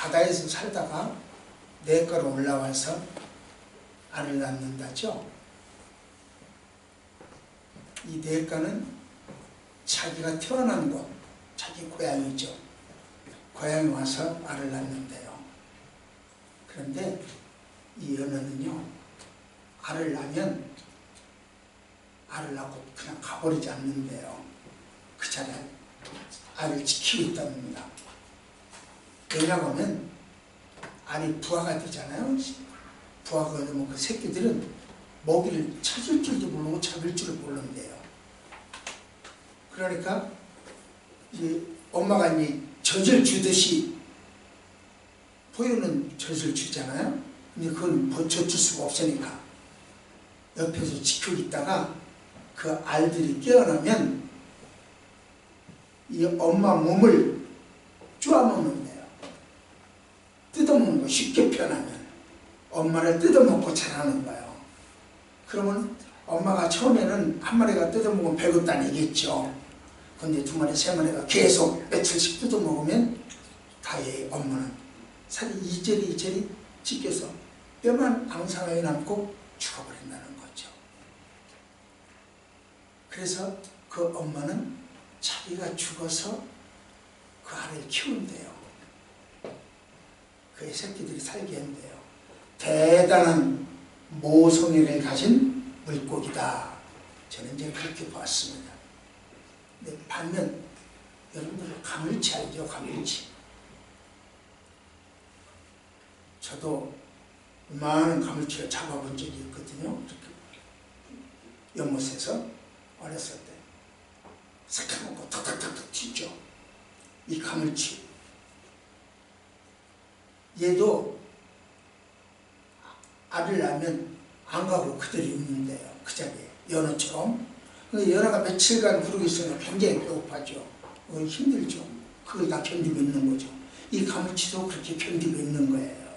바다에서 살다가 내과로 올라와서 알을 낳는다죠. 이 내과는 자기가 태어난 곳, 자기 고향이죠. 고향에 와서 알을 낳는데요. 그런데 이 연어는요, 알을 낳으면 알을 낳고 그냥 가버리지 않는데요. 그 자리에 알을 지키고 있답니다. 왜냐고 하면 알이 부화가 되잖아요. 부화가 되면 그 새끼들은 먹이를 찾을 줄도 모르고 잡을 줄을 모른대요. 그러니까 이제 엄마가 이제 젖을 주듯이 포유는 젖을 주잖아요. 근데 그건 젖줄 수가 없으니까 옆에서 지키고 있다가 그 알들이 깨어나면 이 엄마 몸을 쪼아먹는데요. 뜯어먹는 거, 쉽게 표현하면 엄마를 뜯어먹고 자라는 거예요. 그러면 엄마가 처음에는 한 마리가 뜯어먹으면 배고프다는 얘기겠죠. 근데 두 마리, 세 마리가 계속 며칠씩 뜯어먹으면 다의 엄마는 살이 이리저리 찢겨서 뼈만 앙상하게 남고 죽어버린다는 거죠. 그래서 그 엄마는 자기가 죽어서 그 알을 키운대요. 그 새끼들이 살게 한대요. 대단한 모성애를 가진 물고기다. 저는 이제 그렇게 봤습니다. 근데 반면 여러분들 가물치 알죠? 가물치. 저도 많은 가물치를 잡아본 적이 있거든요. 연못에서 어렸을 때 삭혀놓고 탁탁탁탁 튀죠. 이 가물치. 얘도 알을 낳으면 안 가고 그대로 있는데요. 그 자리에. 연어처럼. 근데 연어가 며칠간 그러고 있으면 굉장히 배고파죠. 힘들죠. 그걸 다 견디고 있는 거죠. 이 가물치도 그렇게 견디고 있는 거예요.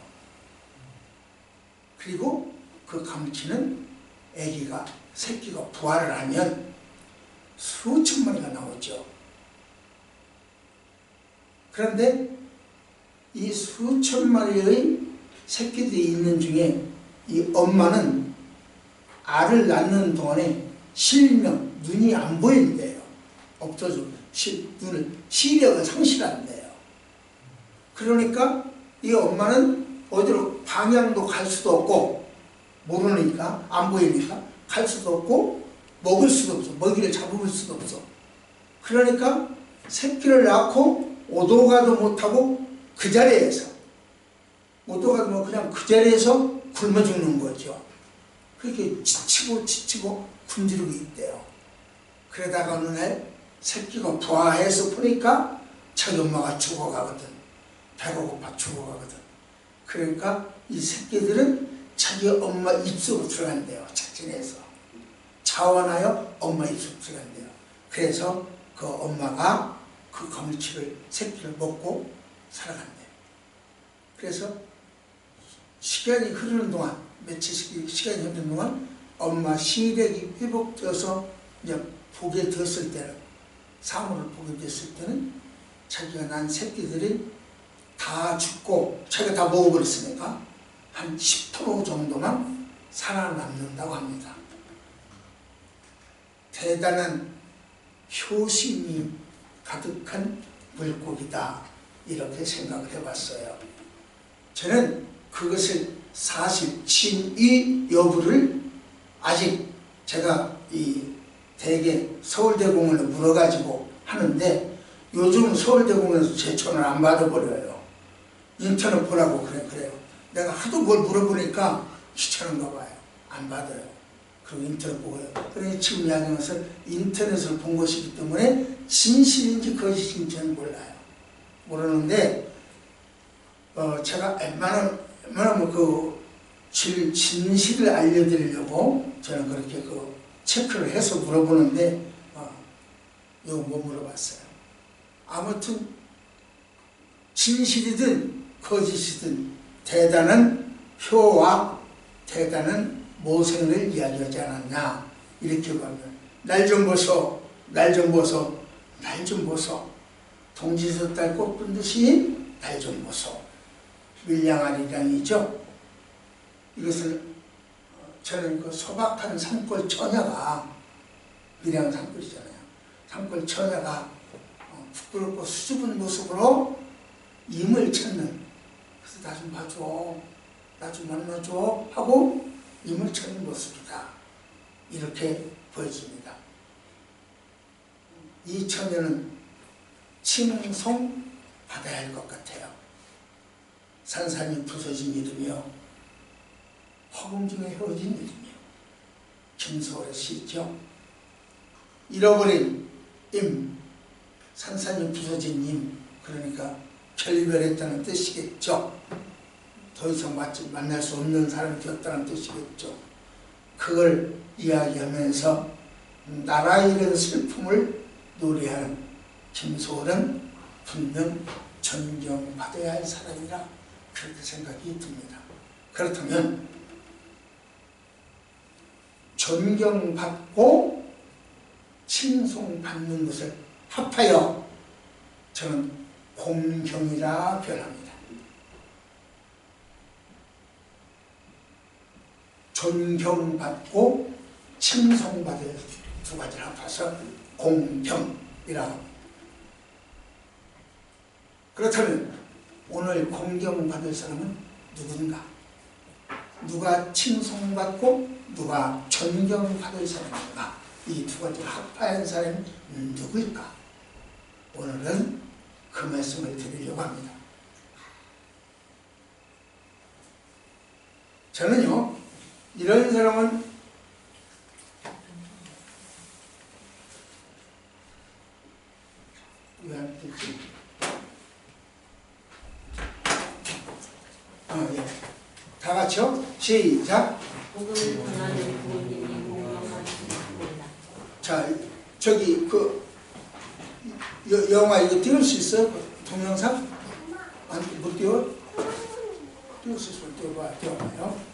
그리고 그 가물치는 아기가, 새끼가 부화를 하면 수천 마리가 나오죠. 그런데 이 수천 마리의 새끼들이 있는 중에 이 엄마는 알을 낳는 동안에 실명, 눈이 안 보인대요. 없어져. 시력을 상실한대요. 그러니까 이 엄마는 어디로 방향도 갈 수도 없고, 모르니까, 안 보이니까 갈 수도 없고 먹을 수도 없어. 먹이를 잡을 수도 없어. 그러니까 새끼를 낳고 오도가도 못하고 그 자리에서, 오도가도 뭐 그냥 그 자리에서 굶어 죽는 거죠. 그렇게 지치고 굶주리고 있대요. 그러다가 어느 날 새끼가 부화해서 보니까 자기 엄마가 죽어가거든. 배가 고파 죽어가거든. 그러니까 이 새끼들은 자기 엄마 입속으로 들어간대요. 작전해서. 자원하여 엄마 입속으로 들어간대요. 그래서 그 엄마가 그 가물치를, 새끼를 먹고 살아간대요. 그래서 시간이 흐르는 동안, 며칠씩 시간이 흐르는 동안 엄마 시력이 회복되어서 이제 보게 되었을 때는, 사물을 보게 됐을 때는 자기가 낳은 새끼들이 다 죽고 자기가 다 먹어버렸으니까 한 10% 정도만 살아남는다고 합니다. 대단한 효심이 가득한 물고기다, 이렇게 생각을 해봤어요. 저는 그것을 사실 진위 여부를 아직 제가 이 대개 서울대공원을 물어가지고 하는데, 요즘 서울대공원에서 제천을 안 받아버려요. 인터넷 보라고 그래요. 내가 하도 뭘 물어보니까 귀찮은가 봐요. 안 받아요. 그리고 인터넷 보고요. 그러니 지금 이야기하는 것은 인터넷을 본 것이기 때문에 진실인지 거짓인지는 몰라요. 모르는데 제가 웬만하면 그 진실을 알려드리려고 저는 그렇게 그 체크를 해서 물어보는데 이거 못 물어봤어요. 아무튼 진실이든 거짓이든 대단한 효와 대단한 모생을 이야기하지 않았냐, 이렇게 보면 날 좀 보소, 날 좀 보소, 날 좀 보소, 동지서 딸 꽃 본 듯이 날 좀 보소. 밀양아리랑이죠. 이것은 저는 그 소박한 산골 처녀가, 밀양 산골이잖아요. 산골 처녀가 부끄럽고 수줍은 모습으로 임을 찾는, 그래서 나 좀 봐줘, 나 좀 만나줘 하고 임을 찾는 모습이다. 이렇게 보여집니다. 이 처녀는 칭송받아야 할 것 같아요. 산산이 부서진 이름이요, 허공 중에 헤어진 이름이요, 김소월의 시죠. 잃어버린 임, 산산이 부서진 임, 그러니까 결별했다는 뜻이겠죠. 더 이상 만날 수 없는 사람이 되었다는 뜻이겠죠. 그걸 이야기하면서 나라 잃은 슬픔을 노래하는 김소월은 분명 존경받아야 할 사람이라 그렇게 생각이 듭니다. 그렇다면 존경받고 칭송받는 것을 합하여 저는 공경이라 표현합니다. 존경받고 칭송받을 두 가지를 합해서 공경이라 합니다. 그렇다면 오늘 공경받을 사람은 누군가? 누가 칭송받고 누가 존경받을 사람인가? 이 두 가지를 합한 사람이 누구일까? 오늘은 그 말씀을 드리려고 합니다. 저는요, 이런 사람은 왜 안 되지? 예. 다 같이요? 시작! 자, 저기 영화 이거 띄울 수 있어요? 동영상? 못 띄워? 띄울 수 있으면 띄워봐요.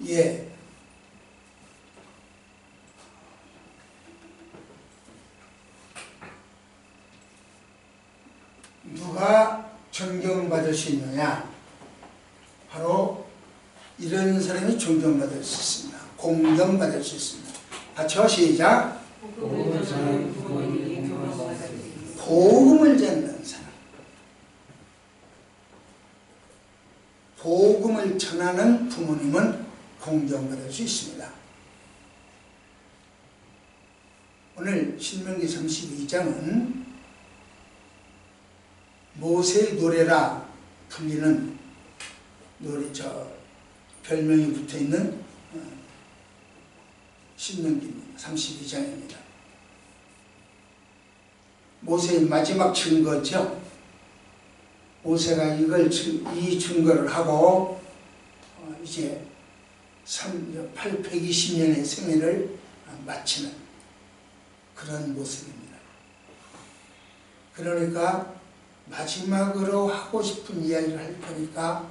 예. 누가 존경받을 수 있느냐? 바로 이런 사람이 존경받을 수 있습니다. 공경받을 수 있습니다. 같이 시작. 복음을 전하는 사람. 복음을 전하는 부모님은 공경받을 수 있습니다. 오늘 신명기 32장은 모세의 노래라 불리는 노래, 별명이 붙어있는 신명기입니다. 32장입니다. 모세의 마지막 증거죠. 모세가 이 증거를 하고 이제 820년의 생애를 마치는 그런 모습입니다. 그러니까 마지막으로 하고 싶은 이야기를 할 거니까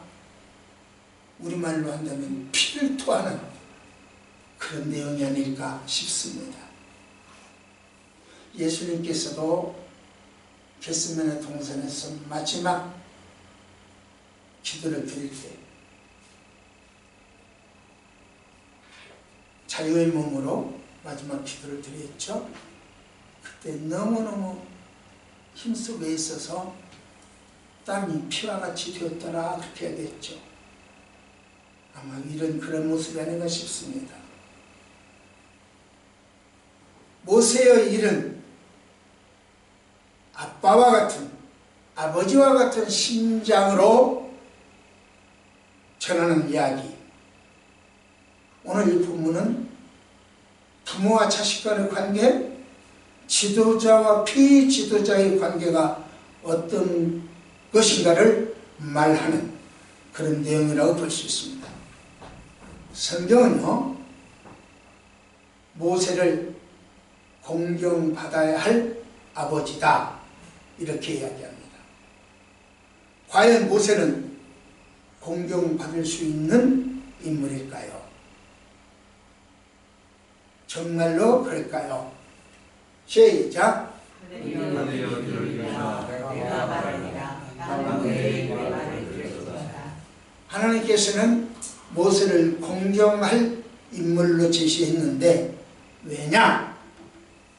우리말로 한다면 피를 토하는 그런 내용이 아닐까 싶습니다. 예수님께서도 겟세마네 동산에서 마지막 기도를 드릴 때 자유의 몸으로 마지막 기도를 드렸죠. 그때 너무너무 힘쓰고 있어서 땀이 피와 같이 되었더라 그렇게 얘기했죠. 아마 그런 모습이 아닌가 싶습니다. 모세의 일은 아빠와 같은, 아버지와 같은 심장으로 전하는 이야기. 오늘 이 본문은 부모와 자식 간의 관계, 지도자와 피지도자의 관계가 어떤 것인가를 말하는 그런 내용이라고 볼 수 있습니다. 성경은요, 모세를 공경받아야 할 아버지다 이렇게 이야기합니다. 과연 모세는 공경받을 수 있는 인물일까요? 정말로 그럴까요? 시작! 하나님께서는 모세를 공경할 인물로 제시했는데 왜냐?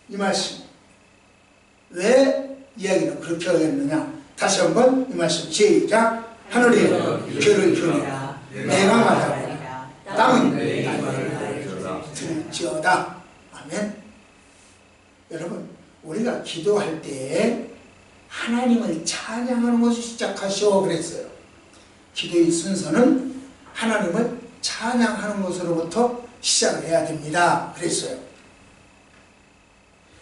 이 말씀 왜 이야기를 그렇게 하겠느냐? 다시 한번 이 말씀 시작! 하늘이 별을 주니라 내가 말하고 땅은 내 말을 들을지어다. 아멘. 여러분, 우리가 기도할 때 하나님을 찬양하는 것을 시작하시오 그랬어요. 기도의 순서는 하나님을 찬양하는 것으로부터 시작을 해야 됩니다 그랬어요.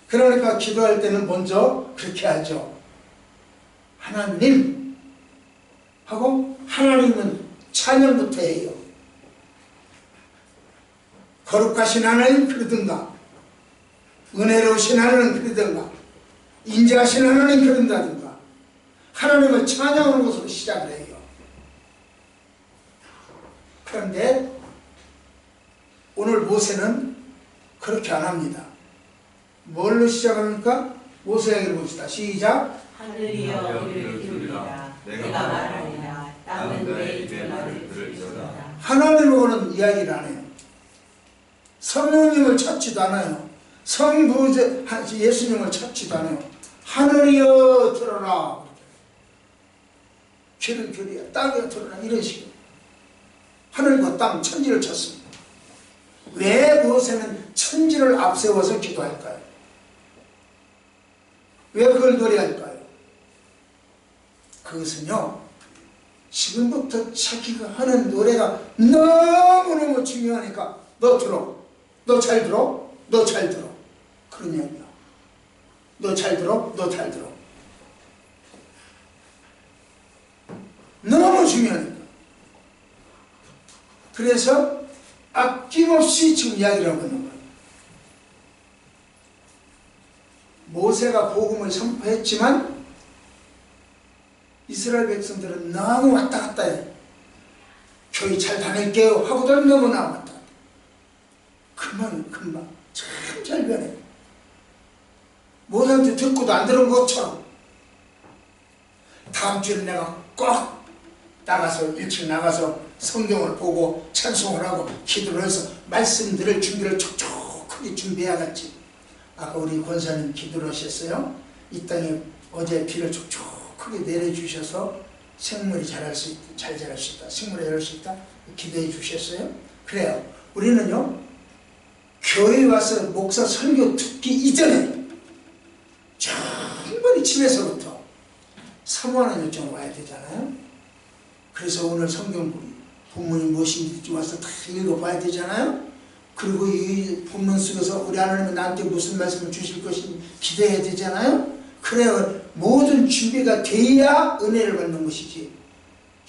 그러니까 기도할 때는 먼저 그렇게 하죠. 하나님 하고 하나님은 찬양부터 해요. 거룩하신 하나님 그러든가 은혜로우신 하나님 그러든가 인자하신 하나님 그런다든가 하나님을 찬양하는 것으로 시작을 해요. 그런데 오늘 모세는 그렇게 안 합니다. 뭘로 시작합니까? 모세 이야기를 봅시다. 시작! 하늘이여 이를 기울이라 내가 말하리라 땅은 내 입의 말을 들을지어다. 하나님하고는 이야기를 안 해요. 성령님을 찾지도 않아요. 성부제 예수님을 찾지도 않아요. 하늘이여 들어라, 귀를 기울여 땅이여 들어라, 이런 식으로 하늘과 땅 천지를 찾습니다. 왜 모세는 천지를 앞세워서 기도할까요? 왜 그걸 노래할까요? 그것은요, 지금부터 자기가 하는 노래가 너무너무 중요하니까 너 들어, 너 잘 들어, 너 잘 들어, 그런 이야기야. 너 잘 들어, 너 잘 들어. 너무 중요하니까. 그래서 아낌없이 지금 이야기를 하고 있는 거예요. 모세가 복음을 선포했지만 이스라엘 백성들은 너무 왔다 갔다 해. 교회 잘 다닐게요 하고도 너무 나왔다. 금방 참 잘 변해. 모두한테 듣고도 안 들은 것처럼 다음 주에 내가 꼭 나가서 일찍 나가서 성경을 보고 찬송을 하고 기도를 해서 말씀 들을 준비를 촉촉하게 준비해야겠지. 아까 우리 권사님 기도를 하셨어요. 이 땅에 어제 비를 촉촉하게 내려주셔서 생물이 잘 자랄 수 있다. 생물이 자랄 수 있다. 기도해 주셨어요. 그래요. 우리는요, 교회에 와서 목사 설교 듣기 이전에 충분히 집에서부터 사모하는 요청 와야 되잖아요. 그래서 오늘 성경 본문이 무엇인지 와서 다 읽어봐야 되잖아요. 그리고 이 본문 속에서 우리 하나님은 나한테 무슨 말씀을 주실 것인지 기대해야 되잖아요. 그래야 모든 준비가 돼야 은혜를 받는 것이지.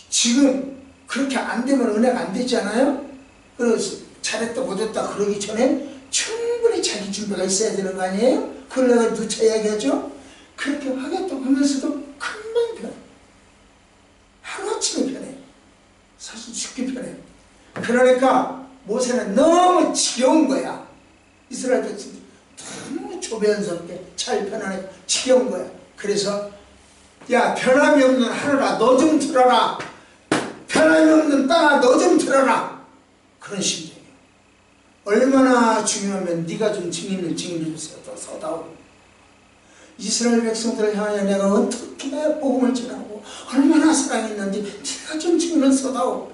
지금 그렇게 안 되면 은혜가 안 되잖아요. 그래서 잘했다 못했다 그러기 전에 충분히 자기 준비가 있어야 되는 거 아니에요? 그걸 내가 누차 이야기하죠. 그렇게 하겠다고 하면서도 금방 변해. 하루아침에 변해. 사실 쉽게 변해. 그러니까 모세는 너무 지겨운 거야. 이스라엘 백성들 너무 조변스럽게 잘 편안하게 지겨운 거야. 그래서 야, 변함이 없는 하늘아 너 좀 들어라. 변함이 없는 땅아 너 좀 들어라. 그런 심정이야. 얼마나 중요하면 네가 좀 증인을 서다오. 이스라엘 백성들을 향하여 내가 어떻게 복음을 전하고 얼마나 사랑했는지 네가 좀 증인을 서다오.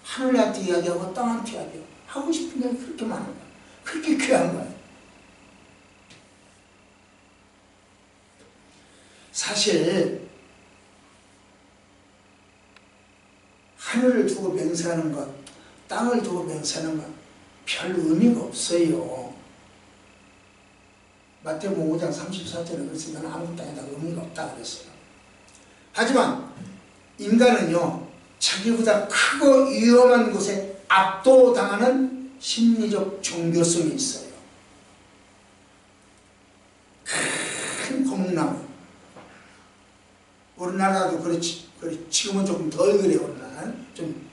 하늘한테 이야기하고 땅한테 이야기하고 하고 싶은 게 그렇게 많은 거야. 그렇게 귀한 거야. 사실 하늘을 두고 맹세하는 것, 땅을 두고 맹세하는 것 별 의미가 없어요. 마태복음 5장 34절에 그래서 나는 아무 땅에다 의미가 없다 그랬어요. 하지만 인간은요, 자기보다 크고 위험한 곳에 압도당하는 심리적 종교성이 있어요. 큰 거목나무. 우리나라도 그렇지. 지금은 조금 덜 그래요. 우리나라는 좀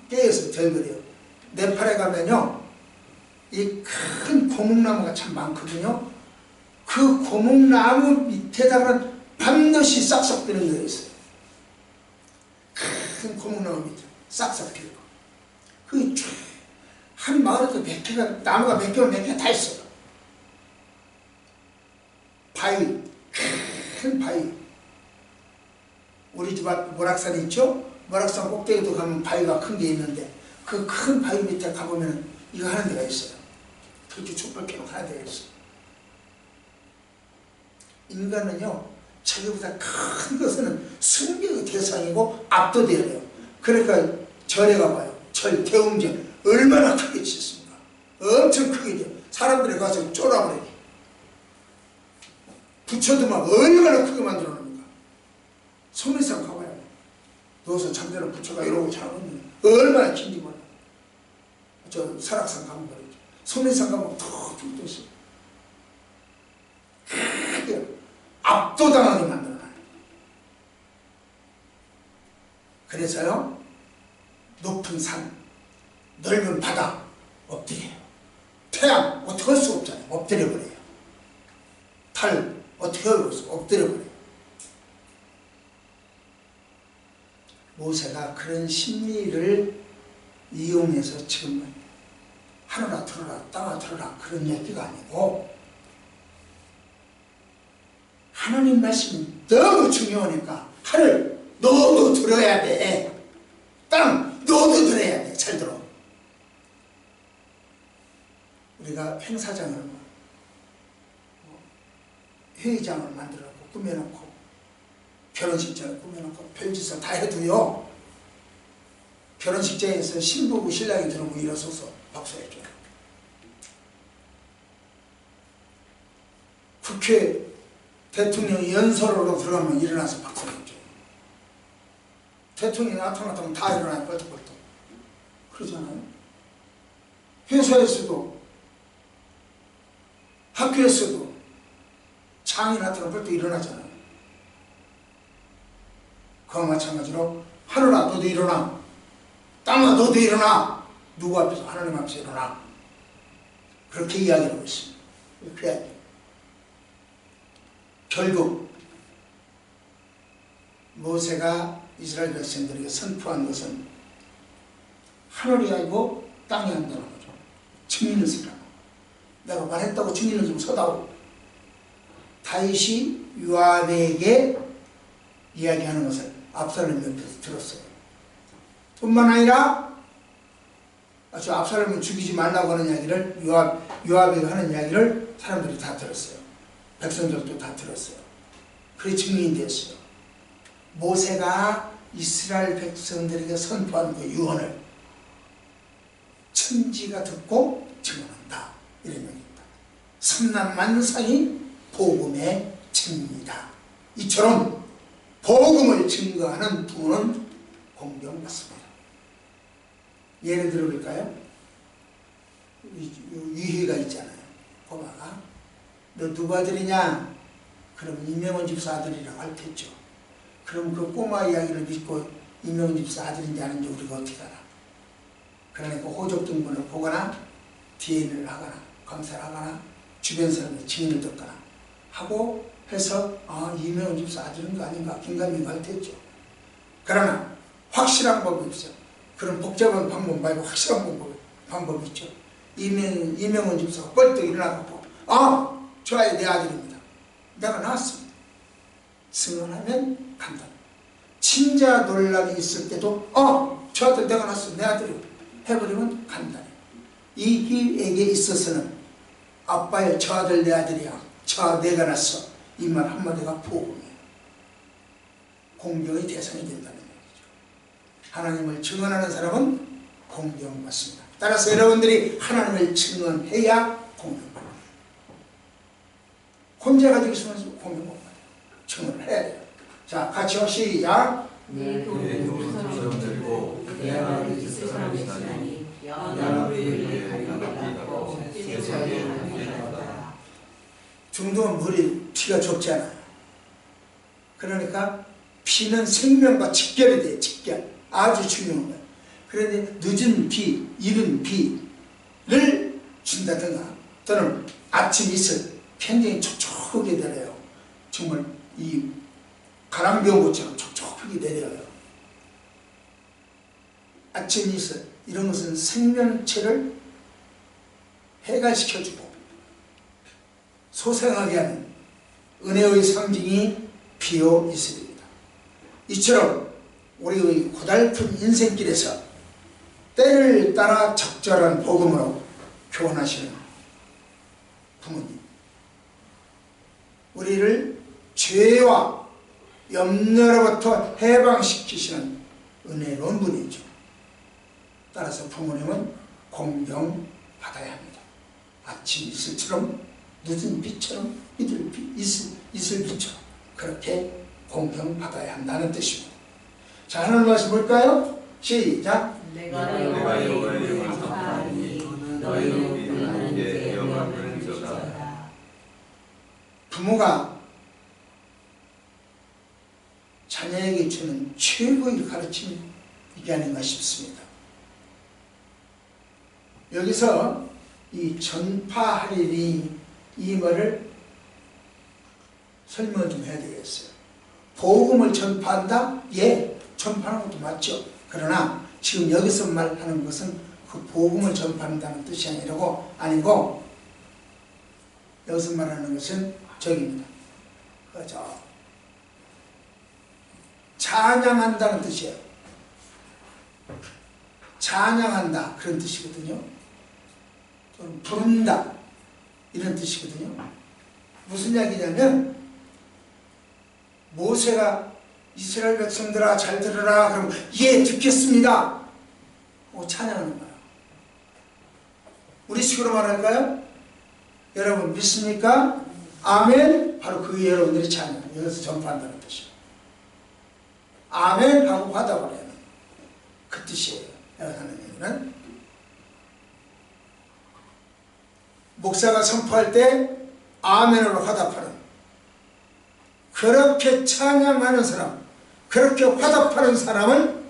깨어서 덜 그래요. 네팔에 가면요, 이 큰 고목나무가 참 많거든요. 그 고목나무 밑에다가는 반드시 싹싹 비는 데가 있어요. 큰 고목나무 밑에 싹싹 비는 거. 그 한 마을에도 몇 개가, 나무가 몇 개가 다 있어요. 바위, 큰 바위. 우리 집 앞 모락산이 있죠? 모락산 꼭대기도 가면 바위가 큰 게 있는데 그 큰 바위 밑에 가보면 이거 하는 데가 있어요. 그렇게 촛불 켜놓고 하는 데가 있어요. 인간은요, 자기보다 큰 것은 승리의 대상이고 압도돼야 돼요. 그러니까 절에 가봐요. 절, 대웅전 얼마나 크게 짓습니까? 엄청 크게 져. 사람들이 가서 쫄아버려요. 부처도 막 얼마나 크게 만들어 놓습니까? 속리산 가봐요. 누워서 잠자는 부처가 이러고 자는 얼마나 긴지 몰라. 저 설악산 가면 그러죠. 속리산 가면 더 푹 떠있어요. 크게 압도당하게 만들어놔요. 그래서요, 높은 산, 넓은 바다 엎드려요. 태양 어떻게 할 수 없잖아요. 엎드려버려요. 달 어떻게 할 수 엎드려버려요. 모세가 그런 심리를 이용해서 지금 하늘아 들어라 땅아 들어라 그런 얘기가 아니고, 하나님 말씀이 너무 중요하니까 하늘 너도 들어야 돼. 땅 너도 들어야 돼. 잘 들어. 우리가 행사장을 회의장을 만들어놓고 꾸며놓고 결혼식장을 꾸며놓고 별짓을 다 해도요, 결혼식장에서 신부고 신랑이 들어오고 일어서서 박수해줘요. 국회 대통령이 연설으로 들어가면 일어나서 박수해줘요. 대통령이 나타났다면 다 일어나요. 뻘떡뻘떡. 그러잖아요. 회사에서도 학교에서도 장이 나타나면 뻘떡 일어나잖아요. 그와 마찬가지로 하늘아 너도 일어나, 땅아 너도 일어나. 누구 앞에서? 하나님 앞에서 일어나. 그렇게 이야기하고 있습니다. 그래야 돼. 결국 모세가 이스라엘 백성들에게 선포한 것은 하늘이 아니고 땅이 한다는 거죠. 증인을 쓰라. 내가 말했다고 증인을 좀 서다오. 다윗이 요압에게 이야기하는 것을 압살롬 옆에서 들었어요. 뿐만 아니라 저 압살롬을 죽이지 말라고 하는 이야기를 요압에게 하는 이야기를 사람들이 다 들었어요. 백성들도 다 들었어요. 그게 증인이 됐어요. 모세가 이스라엘 백성들에게 선포한 그 유언을 천지가 듣고 증언한다. 이런 얘기입니다. 삼남만상이 복음의 증인이다. 이처럼 복음을 증거하는 부모는 공경받습니다. 예를 들어볼까요? 유희가 있잖아요. 꼬마가 너 누구 아들이냐? 그럼 이명훈 집사 아들이라고 할 테죠. 그럼 그 꼬마 이야기를 믿고 이명훈 집사 아들인지 아닌지 우리가 어떻게 알아? 그러니까 호적 등본을 보거나 DNA를 하거나 검사를 하거나 주변 사람의 증인을 듣거나 하고 해서 이명훈 집사 아들인가 아닌가 긴가민가 할 테죠. 그러나 확실한 법이 없어요. 그런 복잡한 방법 말고 확실한 방법이 있죠. 이명훈 집사가 뻘떡 일어나고 저 아이 내 아들입니다. 내가 낳았습니다. 증언하면 간다. 친자 논란이 있을 때도 저 아들 내가 낳았어. 내 아들이요. 해버리면 간다. 이에게 있어서는 아빠의 저 아들 내 아들이야. 저 내가 낳았어. 이 말 한마디가 복음이에요. 공경의 대상이 된다는 얘기죠. 하나님을 증언하는 사람은 공경받습니다. 따라서 여러분들이 하나님을 증언해야 공경받아요. 혼자 가지고 있으면 공경 못 받아요. 증언을 해야 돼요. 자, 같이 시작. 내 돈은 사람 들고 내 아들이 그 사람이시나니 연합의 가리고 세상에 하나님이다. 중동은 물이 피가 좁잖아요. 그러니까 피는 생명과 직결이 돼요. 직결. 아주 중요한 거예요. 그런데 늦은 비, 이른 비를 준다든가 또는 아침 이슬 굉장히 촉촉하게 내려요. 정말 이 가랑비온것처럼 촉촉하게 내려요. 아침 이슬 이런 것은 생명체를 해갈시켜주고 소생하게 하는 은혜의 상징이 비오 이슬입니다. 이처럼 우리의 고달픈 인생길에서 때를 따라 적절한 복음으로 교훈하시는 부모님, 우리를 죄와 염려로부터 해방시키시는 은혜로운 분이죠. 따라서 부모님은 공경받아야 합니다. 아침 이슬처럼 늦은 빛처럼 이슬빛처럼 그렇게 공경받아야 한다는 뜻입니다. 자, 하나님 말씀 볼까요? 시작. 내가 여호와의 이름을 선포하니 너희는 우리는 내 영광을 들으라. 부모가 자녀에게 주는 최고의 가르침이 이게 아닌가 싶습니다. 여기서 이 전파하리니 이 말을 설명 좀 해야 되겠어요. 복음을 전파한다? 예, 전파하는 것도 맞죠. 그러나 지금 여기서 말하는 것은 그 복음을 전파한다는 뜻이 아니고 여기서 말하는 것은 저기입니다. 찬양한다는 뜻이에요. 찬양한다 그런 뜻이거든요. 또는 부른다 이런 뜻이거든요. 무슨 이야기냐면 모세가 이스라엘 백성들아 잘 들으라 그러면 예 듣겠습니다 하고 찬양하는 거예요. 우리 식으로 말할까요? 여러분 믿습니까? 아멘. 바로 그게 여러분들이 찬양 여기서 전파한다는 뜻이에요. 아멘 하고 화답을 해요. 그 뜻이에요. 내가 하는 얘기는 목사가 선포할 때 아멘으로 화답하는, 그렇게 찬양하는 사람, 그렇게 화답하는 사람은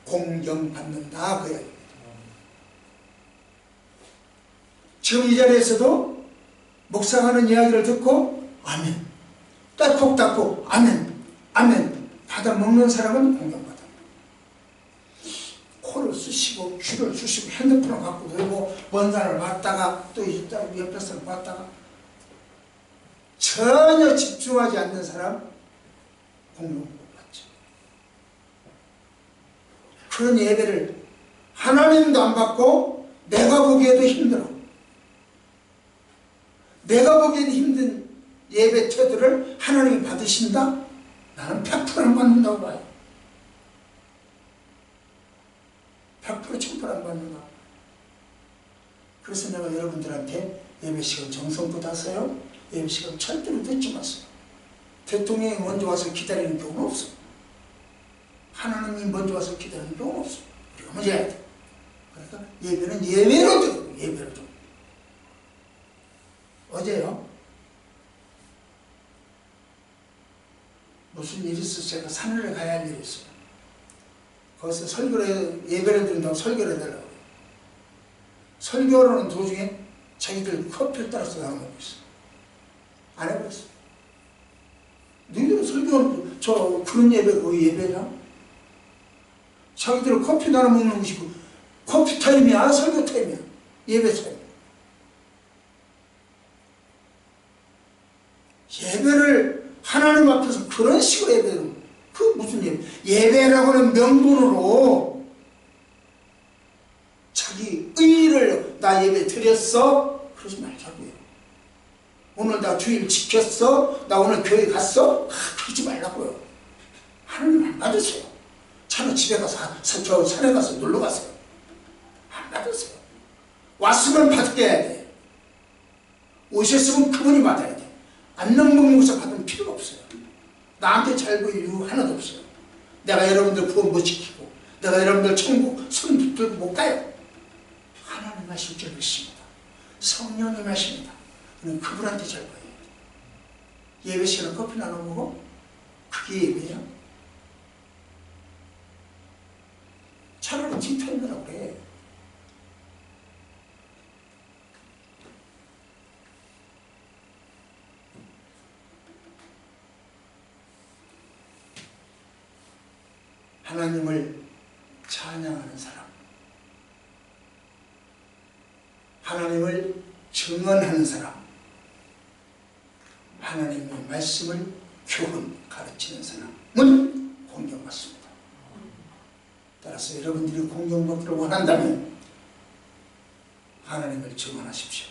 공경받는다 그 이야기입니다. 지금 이 자리에서도 목사가 하는 이야기를 듣고 아멘, 딱 닫고 아멘, 아멘 받아 먹는 사람은 공경받아. 코를 쑤시고 귀를 쑤시고 핸드폰을 갖고 놀고 먼 사람을 봤다가 또 옆에 사람을 봤다가 전혀 집중하지 않는 사람 공경 못 받죠. 그런 예배를 하나님도 안 받고 내가 보기에도 힘들어. 내가 보기에는 힘든 예배 태도를 하나님이 받으신다? 나는 100%안 받는다고 봐요. 100% 1000%안 받는다. 그래서 내가 여러분들한테 예배 시간 정성껏 하세요. 예배 시간 절대로 늦지 마세요. 대통령이 먼저 와서 기다리는 경우는 없어. 하나님이 먼저 와서 기다리는 경우는 없어. 우리가 먼저 해야 돼. 그러니까 예배는 예배로 드리고 예배로 드리고. 어제요 무슨 일이 있어서 제가 산을 가야 할 일이 있어요. 거기서 설교를 예배를 드린다고 설교를 해달라고 해요. 설교를 하는 도중에 자기들 커피를 따라서 나눠 먹고 있어요. 안 해버렸어요. 너희들은 설교하는 저 그런 예배 거기 예배냐? 자기들은 커피 나눠 먹는 것이고 커피 타임이야 설교 타임이야 예배 타임. 예배를 하나님 앞에서 그런 식으로 예배는 그 무슨 예배? 예배라고 하는 명분으로 자기 의의를 나 예배 드렸어? 그러지 말자고요. 오늘 나 주일 지켰어? 나 오늘 교회 갔어? 그러지 말라고요. 하나님 안 받으세요. 차라리 집에 가서 저 산에 가서 놀러 가세요. 안 받으세요. 왔으면 받게 해야 돼. 오셨으면 그분이 받아야 돼. 안녕목목사 받으면 필요가 없어요. 나한테 잘 보일 이유 하나도 없어요. 내가 여러분들 구원 못 시키고 내가 여러분들 천국 손 붙들고 못 가요. 하나님 하실 줄 믿습니다. 성령님 하십니다. 그분한테 잘 보여요. 예배 시간에 커피 나눠 먹어? 그게 예배야? 차라리 티타임이라고 그래. 하나님을 찬양하는 사람, 하나님을 증언하는 사람, 하나님의 말씀을 교훈 가르치는 사람은 공경받습니다. 따라서 여러분들이 공경받기를 원한다면 하나님을 증언하십시오.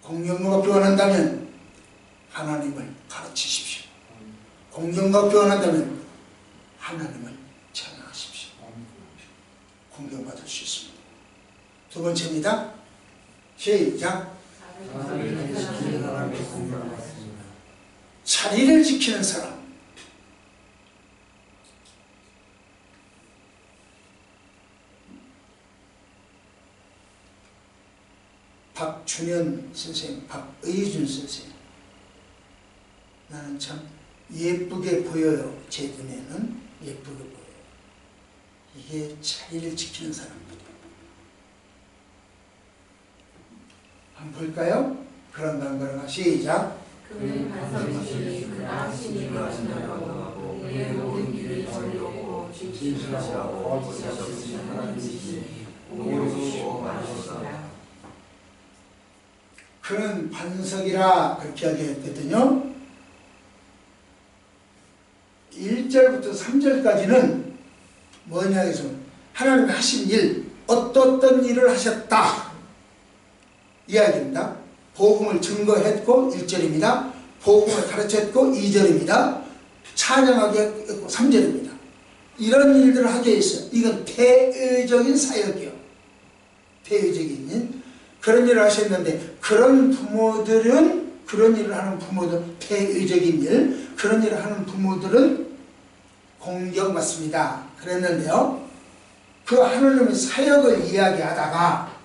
공경받기를 원한다면 하나님을 가르치십시오. 공경받기를 원한다면 하나님을 찬양하십시오. 공경받을 수 있습니다. 두 번째입니다. 시작. 자리를 지키는 사람. 박준현 선생님, 박의준 선생님. 나는 참 예쁘게 보여요. 제 눈에는 예쁘게 보여요. 이게 자리를 지키는 사람입니다. 한번 볼까요? 그런 단거나 시작. 그는 반석이시니 그 당신이 거짓말하고 그의 모든 길을 정의롭고 진실하시고 거짓없으신 하나님이시니 공의로우시고 많으시다. 그는 반석이라 그렇게 이야기했거든요. 1절부터 3절까지는 뭐냐 해서 하나님이 하신 일, 어떤 일을 하셨다 이야기입니다. 복음을 증거했고 1절입니다. 복음을 가르쳤고 2절입니다. 찬양하게 했고 3절입니다. 이런 일들을 하게 했어요. 이건 대의적인 사역이요. 대의적인 일. 그런 일을 하셨는데 그런 부모들은 그런 일을 하는 부모들 대의적인 일 그런 일을 하는 부모들은 공경받습니다. 그랬는데요. 그 하나님의 사역을 이야기하다가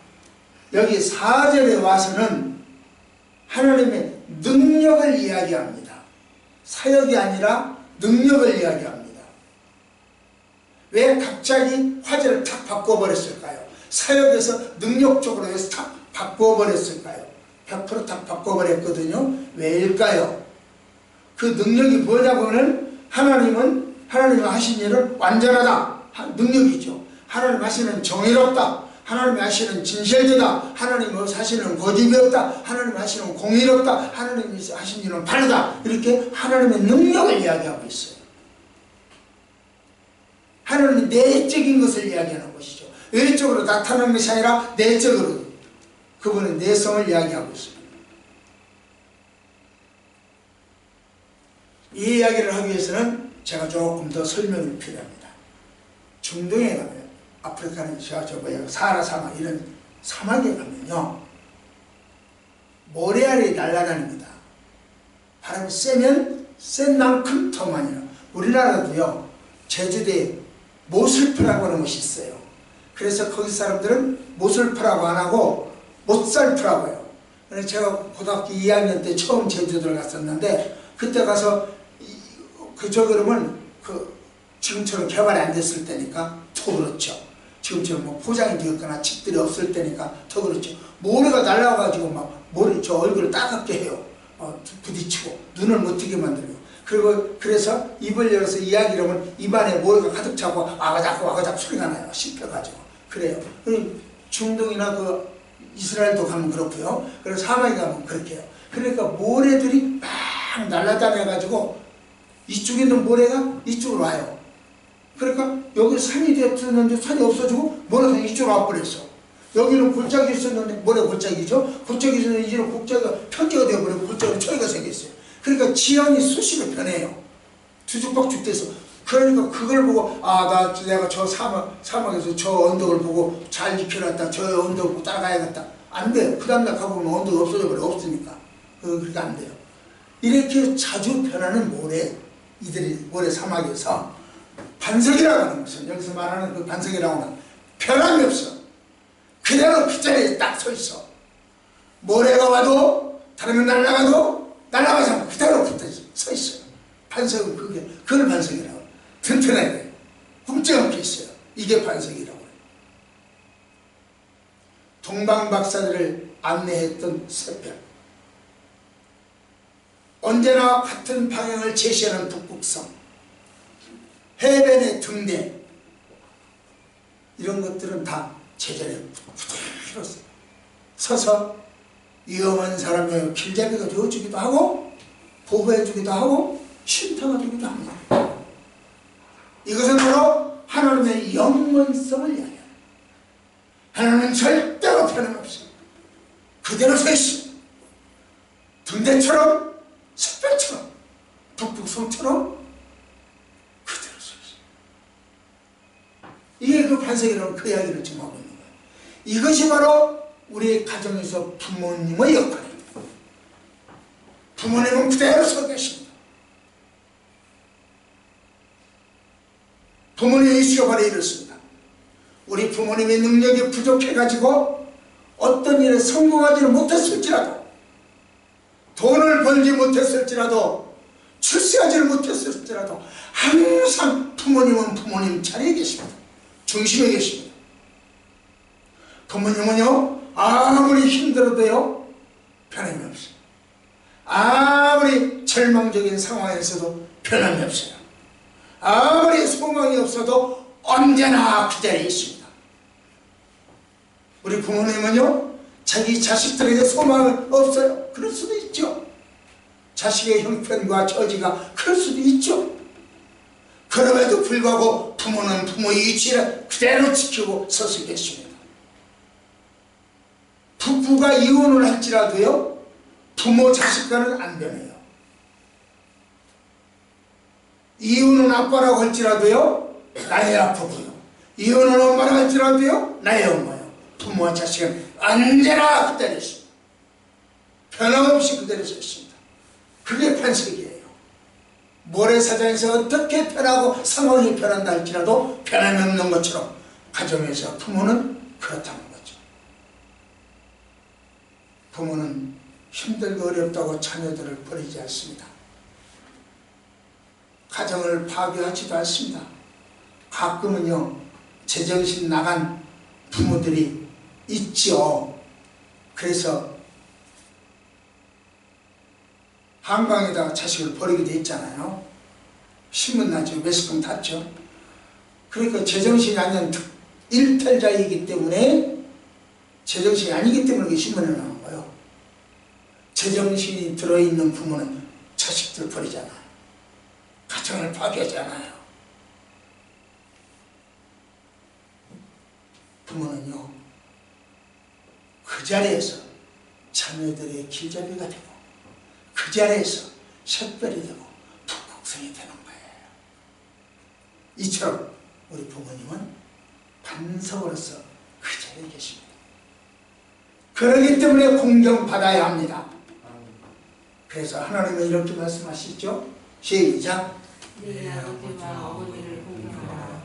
여기 4절에 와서는 하나님의 능력을 이야기합니다. 사역이 아니라 능력을 이야기합니다. 왜 갑자기 화제를 탁 바꿔버렸을까요? 사역에서 능력적으로 해서 탁 바꿔버렸을까요? 100%탁 바꿔버렸거든요. 왜일까요? 그 능력이 뭐냐고 하면 하나님은 하신 일은 완전하다. 능력이죠. 하나님 하시는 정의롭다. 하나님 하시는 진실되다. 하나님 하시는 거짓이 없다. 하나님 하시는 공의롭다. 하나님 하신 일은 바르다. 이렇게 하나님의 능력을 이야기하고 있어요. 하나님의 내적인 것을 이야기하는 것이죠. 외적으로 나타나는 것이 아니라 내적으로 그분의 내성을 이야기하고 있습니다. 이 이야기를 하기 위해서는 제가 조금 더 설명이 필요합니다. 중동에 가면, 아프리카는 사하라 사막 이런 사막에 가면요, 모래알이 날아다닙니다. 바람이 세면 센 만큼 더 많이 나요. 우리나라도요, 제주도에 모슬프라고 하는 것이 있어요. 그래서 거기 사람들은 모슬프라고 안 하고 못살프라고 해요. 그래서 제가 고등학교 2학년 때 처음 제주도를 갔었는데, 그때 가서 그저 그러면 지금처럼 개발이 안 됐을 때니까 더 그렇죠. 지금처럼 뭐 포장이 되었거나 집들이 없을 때니까 더 그렇죠. 모래가 날라와가지고 막 저 얼굴을 따갑게 해요. 부딪히고 눈을 못 뜨게 만들고. 그래서 입을 열어서 이야기를 하면 입안에 모래가 가득 차고 아가작 소리가 나요. 씹혀가지고. 그래요. 중동이나 이스라엘도 가면 그렇고요. 그래서 사막에 가면 그렇게 해요. 그러니까 모래들이 막 날아다녀가지고 이쪽에 있는 모래가 이쪽으로 와요. 그러니까 여기 산이 됐었는데 산이 없어지고 모래가 이쪽으로 와버렸어. 여기는 골짜기 있었는데 모래가 골짜기죠. 골짜기 있었는데 이제는 골짜기가 평지가 되어버리고 골짜기로 처리가 생겼어요. 그러니까 지형이 수시로 변해요. 뒤죽박죽 돼서. 그러니까 그걸 보고 내가 저 사막에서 저 언덕을 보고 잘 지켜놨다. 저 언덕을 보고 따라가야겠다. 안 돼요. 그 다음날 가보면 언덕이 없어져 버려. 없으니까. 그렇게 안 돼요. 이렇게 자주 변하는 이들이 모래 사막에서 반석이라고 하는 것은, 여기서 말하는 그 반석이라고 하는 변함이 없어. 그대로 그 자리에 딱 서 있어. 모래가 와도 다르면 날아가지 않고 그대로 그때 서 있어요. 반석은 그걸 반석이라고 해요. 튼튼하게 굶지않게 있어요. 이게 반석이라고 해요. 동방박사들을 안내했던 새벽, 언제나 같은 방향을 제시하는 북극성, 해변의 등대, 이런 것들은 다 제자리에 그대로 서서 위험한 사람의 길잡이가 되어주기도 하고 보호해주기도 하고 쉼터가 되기도 합니다. 이것은 바로 하나님의 영원성을 이야기합니다. 하나님은 절대로 변함없습니다. 그대로 서 있습니다. 등대처럼 샛별처럼 북극성처럼 그대로 서 있습니다. 이게 그 반석이라는 그 이야기를 지금 하고 있는 거예요. 이것이 바로 우리 가정에서 부모님의 역할입니다. 부모님은 그대로 서 계십니다. 부모님의 이슈가 바로 이렇습니다. 우리 부모님의 능력이 부족해가지고 어떤 일에 성공하지는 못했을지라도, 돈을 벌지 못했을지라도, 출세하지를 못했을지라도 항상 부모님은 부모님 자리에 계십니다. 중심에 계십니다. 부모님은요, 아무리 힘들어도요 변함이 없어요. 아무리 절망적인 상황에서도 변함이 없어요. 아무리 소망이 없어도 언제나 그 자리에 있습니다. 우리 부모님은요, 자기 자식들에게 소망은 없어요. 그럴 수도 있죠. 자식의 형편과 처지가 그럴 수도 있죠. 그럼에도 불구하고 부모는 부모의 위치를 그대로 지키고 서서 계십니다. 부부가 이혼을 할지라도요, 부모 자식과는 안 변해요. 이혼은 아빠라고 할지라도요, 나의 아빠고요. 이혼은 엄마라고 할지라도요, 나의 엄마요. 부모와 자식은 언제나 그대로 있습니다. 변함없이 그대로 서 있습니다. 그게 반석이에요. 모래사장에서 어떻게 변하고 상황이 변한다 할지라도 변함이 없는 것처럼 가정에서 부모는 그렇다는 거죠. 부모는 힘들고 어렵다고 자녀들을 버리지 않습니다. 가정을 파괴하지도 않습니다. 가끔은요 제정신 나간 부모들이 있죠. 그래서 한강에다가 자식을 버리기도 했잖아요. 신문 나죠. 매스컴 탔죠. 그러니까 제정신이 아닌 일탈자이기 때문에, 제정신이 아니기 때문에 그게 신문에 나온 거예요. 제정신이 들어있는 부모는 자식들 버리잖아요. 가정을 파괴하잖아요. 부모는요 그 자리에서 자녀들의 길잡이가 되고, 그 자리에서 샛별이 되고 북극성이 되는 거예요. 이처럼 우리 부모님은 반석으로서 그 자리에 계십니다. 그러기 때문에 공경받아야 합니다. 그래서 하나님은 이렇게 말씀하시죠. 시작. 네 아버지와 어머니를 공경하라.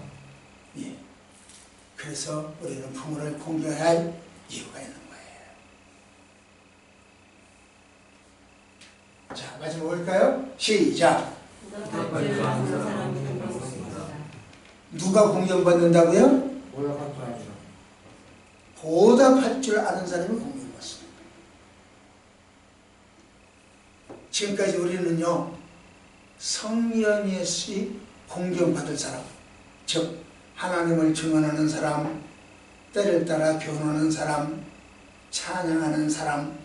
예. 그래서 우리는 부모를 공경해야 할 이유가 있는 거예요. 자, 마지막 볼까요? 시작. 누가 공경받는다고요? 보답할 줄 아는 사람이 공경받습니다. 지금까지 우리는요 성령의 공경받을 사람, 즉 하나님을 증언하는 사람, 때를 따라 교훈하는 사람, 찬양하는 사람은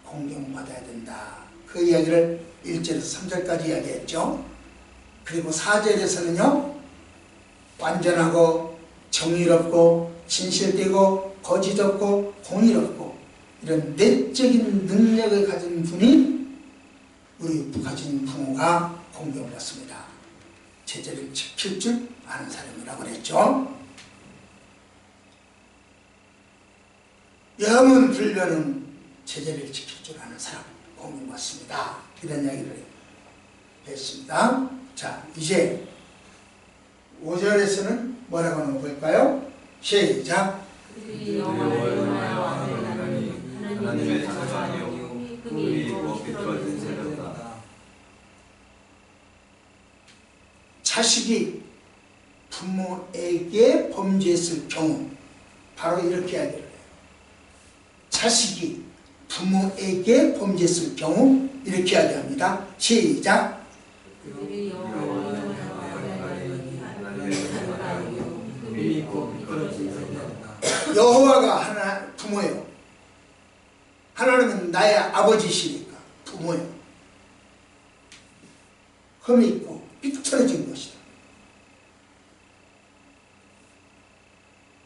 공경받아야 된다. 그 이야기를 1절에서 3절까지 이야기했죠. 그리고 4절에서는요 완전하고 정의롭고 진실되고 거짓 없고 공의롭고 이런 내적인 능력을 가진 분이 우리 가진 부모가 공경받습니다. 제재를 지킬 줄 아는 사람이라고 그랬죠. 영은 불변은 제재를 지킬 줄 아는 사람 공경받습니다. 이런 이야기를 했습니다. 자, 이제 5절에서는 뭐라고 하는 거 볼까요? 시작. 하나님의 자녀요 흠이 있고 비틀어진 세력이다. 자식이 부모에게 범죄했을 경우 바로 이렇게 이야기를 해요. 자식이 부모에게 범죄했을 경우 이렇게 이야기합니다. 시작. 여호와가 하나 부모예요. 하나님은 나의 아버지시니까 부모예요. 흠이 있고 삐뚤어진 것이다.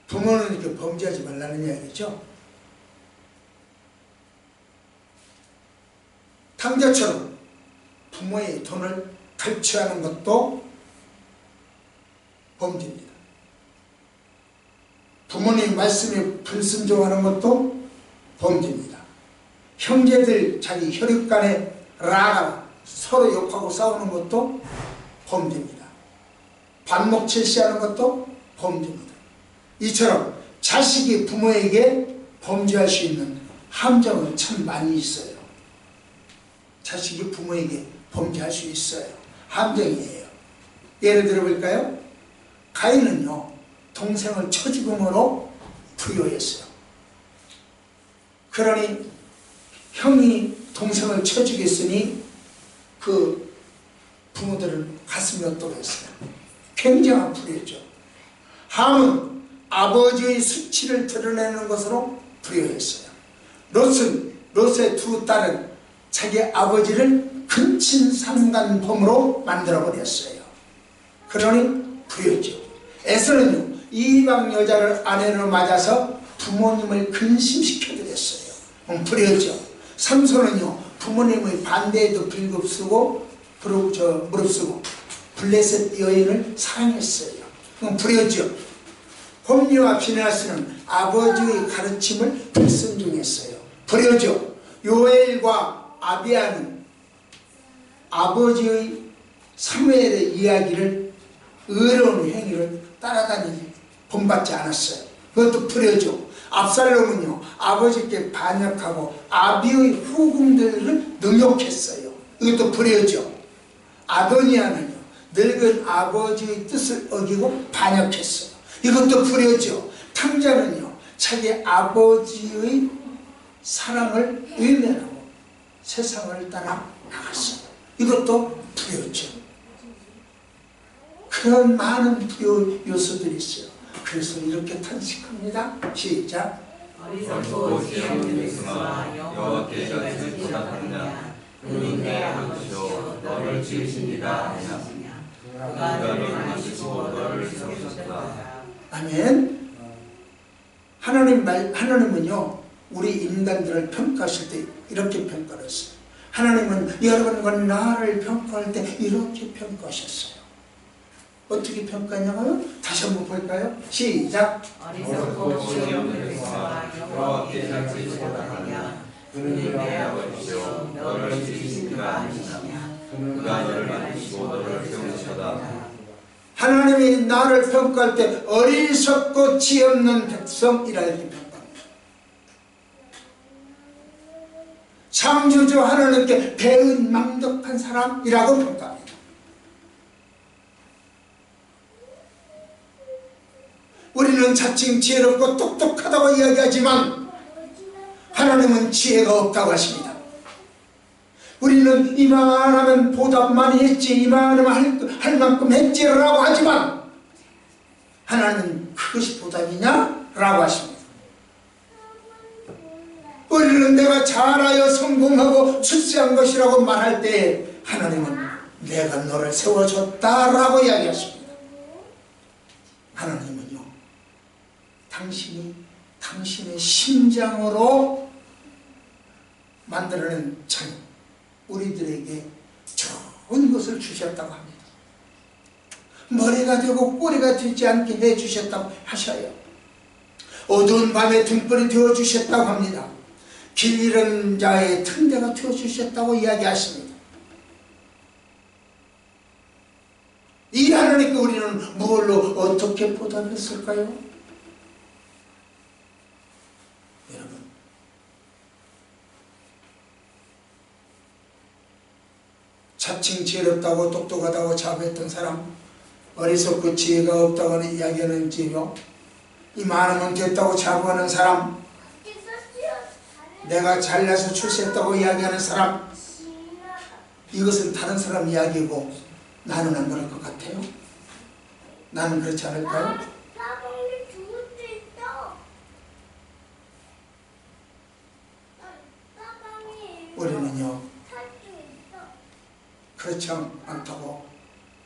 부모는 이렇게 범죄하지 말라는 이야기죠. 탕자처럼 부모의 돈을 갈취하는 것도 범죄입니다. 부모님 말씀에 불순종하는 것도 범죄입니다. 형제들 자기 혈육 간에 라가 서로 욕하고 싸우는 것도 범죄입니다. 반목 질시하는 것도 범죄입니다. 이처럼 자식이 부모에게 범죄할 수 있는 함정은 참 많이 있어요. 자식이 부모에게 범죄할 수 있어요. 함정이에요. 예를 들어 볼까요? 가인은요 동생을 쳐 죽음으로 부요했어요. 그러니 형이 동생을 쳐 죽였으니 그 부모들은 가슴이 어떠했어요. 굉장한 불효죠. 함은 아버지의 수치를 드러내는 것으로 불효했어요. 롯의 두 딸은 자기 아버지를 근친상간범으로 만들어버렸어요. 그러니 불효죠. 에서는요 이방 여자를 아내로 맞아서 부모님을 근심시켜드렸어요. 불효죠. 삼손은요 부모님의 반대에도 무릅쓰고 블레셋 여인을 사랑했어요. 불효죠. 홈리와 비나스는 아버지의 가르침을 불순종했어요. 불효죠. 요엘과 아비아는 아버지의 사무엘의 이야기를 의로운 행위를 따라다니지 본받지 않았어요. 그것도 불효죠. 압살롬은요 아버지께 반역하고 아비의 후궁들을 능욕했어요. 이것도 불효죠. 아도니아는요 늙은 아버지의 뜻을 어기고 반역했어요. 이것도 불효죠. 탕자는요 자기 아버지의 사랑을 외면하고 세상을 따라 나갔어요. 이것도 불효죠. 그런 많은 불효 요소들이 있어요. 그래서 이렇게 탄식합니다. 시작. 어리석고 지혜없는 백성아 여호와께 어찌 부탁하느냐. 그는 내 아버지요 너를 지으신 이가 아니냐. 그가 너를 만드시고 너를 세우셨다. 아멘. 하나님은요 우리 인간들을 평가하실 때 이렇게 평가를 했어요. 하나님은 여러분과 나를 평가할 때 이렇게 평가하셨어요. 어떻게 평가하냐고요? 다시 한번 볼까요? 시작. 어리석고 지혜없는 백성아 여호와께 어찌 부탁하느냐. 그는 내 아버지요 너를 지으신 이가 아니냐. 그가 너를 만드시고 너를 세우셨다. 하나님이 나를 평가할 때 어리석고 지혜 없는 백성이라 이렇게 평가합니다. 창조주 하나님께 배은망덕한 사람이라고 평가합니다. 우리는 자칭 지혜롭고 똑똑하다고 이야기하지만 하나님은 지혜가 없다고 하십니다. 우리는 이만하면 보답 많이 했지, 이만하면 할 만큼 했지라고 하지만 하나님은 그것이 보답이냐? 라고 하십니다. 우리는 내가 잘하여 성공하고 출세한 것이라고 말할 때 하나님은 내가 너를 세워줬다라고 이야기하십니다. 하나님은요 당신이 당신의 심장으로 만들어낸 자녀 우리들에게 좋은 것을 주셨다고 합니다. 머리가 되고 꼬리가 되지 않게 해주셨다고 하셔요. 어두운 밤에 등불이 되어주셨다고 합니다. 길 잃은 자의 등대가 되어주셨다고 이야기하십니다. 이 하나님께 우리는 무엇로 어떻게 보답했을까요? 여러분, 자칭 지혜롭다고 똑똑하다고 자부했던 사람, 어리석고 지혜가 없다고 이야기하는 지요, 이만하면 됐다고 자부하는 사람, 내가 잘나서 출세했다고 이야기하는 사람, 이것은 다른 사람 이야기고 나는 안 그럴 것 같아요? 나는 그렇지 않을까요? 우리는요 그렇지 않다고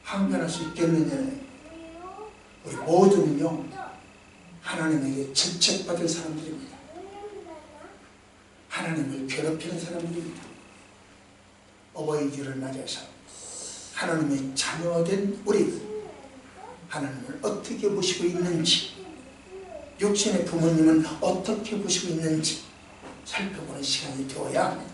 항변할 수 있겠느냐. 우리 모두는요 하나님에게 질책받을 사람들입니다. 하나님을 괴롭히는 사람들입니다. 어버이날을 맞아서 하나님의 자녀된 우리 하나님을 어떻게 보시고 있는지, 육신의 부모님은 어떻게 보시고 있는지 살펴보는 시간이 되어야 합니다.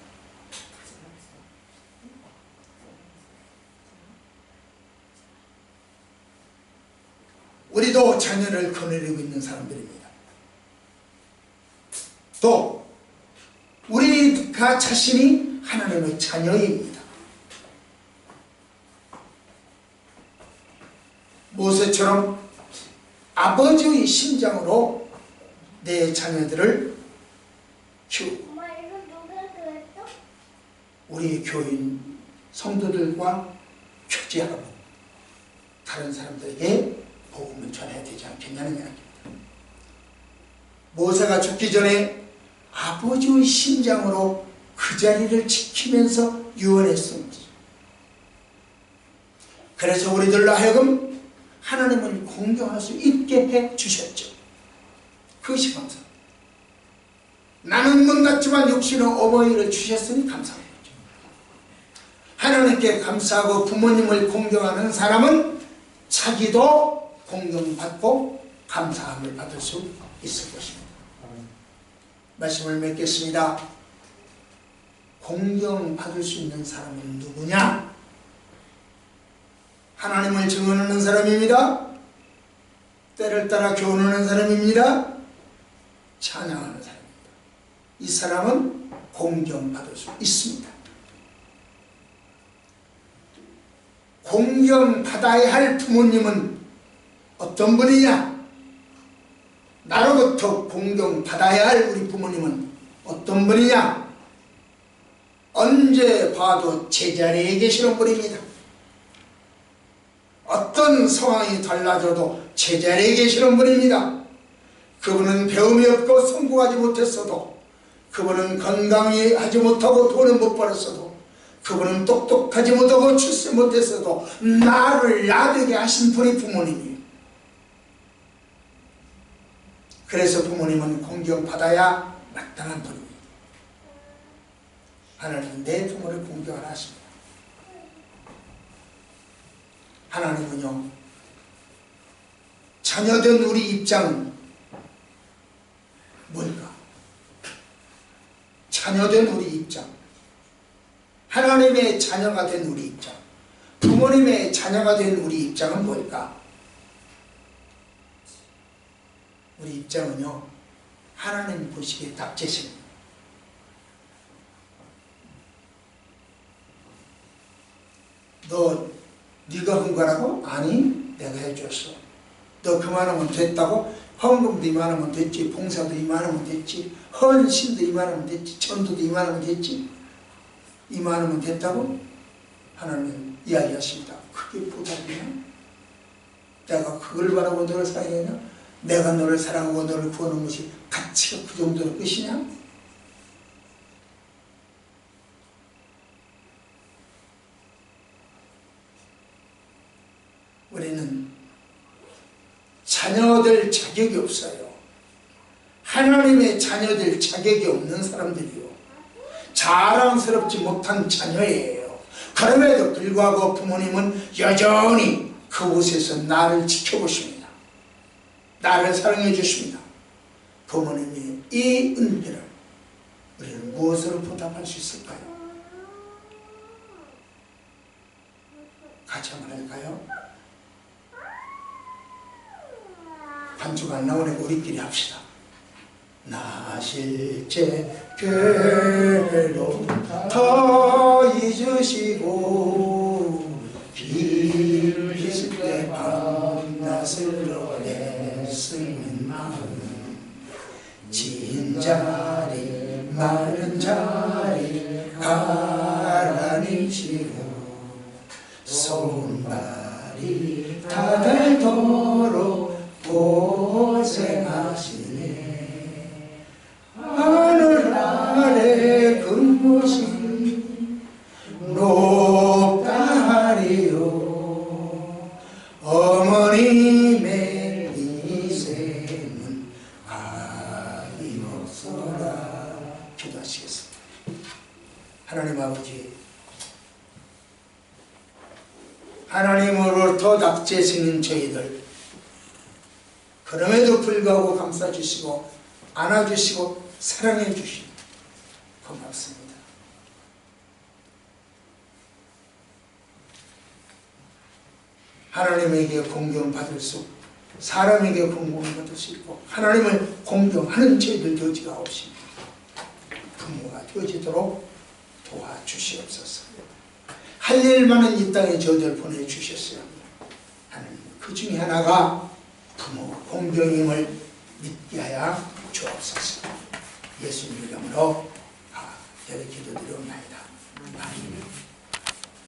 우리도 자녀를 거느리고 있는 사람들입니다. 또 우리가 자신이 하나님의 자녀입니다. 모세처럼 아버지의 심장으로 내 자녀들을 키우고 우리 교인 성도들과 교제하고 다른 사람들에게 복음을 전해야 되지 않겠냐는 이야기입니다. 모세가 죽기 전에 아버지의 심장으로 그 자리를 지키면서 유언했습니다. 그래서 우리들로 하여금 하나님을 공경할 수 있게 해주셨죠. 그것이 감사합니다. 나는 못났지만 육신의 어머니를 주셨으니 감사해요. 하나님께 감사하고 부모님을 공경하는 사람은 자기도 공경받고 감사함을 받을 수 있을 것입니다. 말씀을 맺겠습니다. 공경받을 수 있는 사람은 누구냐? 하나님을 증언하는 사람입니다. 때를 따라 교훈하는 사람입니다. 찬양하는 사람입니다. 이 사람은 공경받을 수 있습니다. 공경받아야 할 부모님은 어떤 분이냐? 나로부터 공경받아야 할 우리 부모님은 어떤 분이냐? 언제 봐도 제자리에 계시는 분입니다. 어떤 상황이 달라져도 제자리에 계시는 분입니다. 그분은 배움이 없고 성공하지 못했어도, 그분은 건강히 하지 못하고 돈을 못 벌었어도, 그분은 똑똑하지 못하고 출세 못했어도 나를 나되게 하신 분이 부모님이에요. 그래서 부모님은 공경받아야 마땅한 분입니다. 하나님은 내 부모를 공경하라 하십니다. 하나님은요, 자녀된 우리 입장은 뭘까? 자녀된 우리 입장, 하나님의 자녀가 된 우리 입장, 부모님의 자녀가 된 우리 입장은 뭘까? 우리 입장은요, 하나님 보시기에 답제십니다. 네가 한 거라고? 아니, 내가 해줬어. 너 그만하면 됐다고? 헌금도 이만하면 됐지, 봉사도 이만하면 됐지, 헌신도 이만하면 됐지, 전도도 이만하면 됐지, 이만하면 됐다고? 하나님은 이야기하십니다. 그게 보답이냐? 내가 그걸 바라고 너를 사랑하냐? 내가 너를 사랑하고 너를 구하는 것이 가치가 그 정도로 끝이냐? 우리는 자녀될 자격이 없어요. 하나님의 자녀될 자격이 없는 사람들이요, 자랑스럽지 못한 자녀예요. 그럼에도 불구하고 부모님은 여전히 그곳에서 나를 지켜보십니다. 나를 사랑해 주십니다. 부모님이 이 은혜를 우리는 무엇으로 보답할 수 있을까요? 같이 한번 할까요? 반주가 안 나오니까 우리끼리 합시다. 나 실제 괴로다 잊으시고 비칠 때 밤낮으로 애쓰는 마음, 진 자리 마른 자리 가라니시고 손발이 닿도록 고생하시네. 하늘 아래 근무신 높다 하리요. 어머님의 인생은 아니었어라. 기도하시겠습니다. 하나님 아버지, 하나님으로부터 낙제생인 저희들, 그럼에도 불구하고 감싸주시고 안아주시고 사랑해 주시고 고맙습니다. 하나님에게 공경받을 수, 사람에게 공경받을 수 있고 하나님을 공경하는 저희들 여지가 없습니다. 부모가 되어지도록 도와주시옵소서. 할 일만은 이 땅에 저희들 보내주셨어요. 하나님, 그 중에 하나가 부모 공경임을 믿게 하여 주옵소서. 예수님 이름으로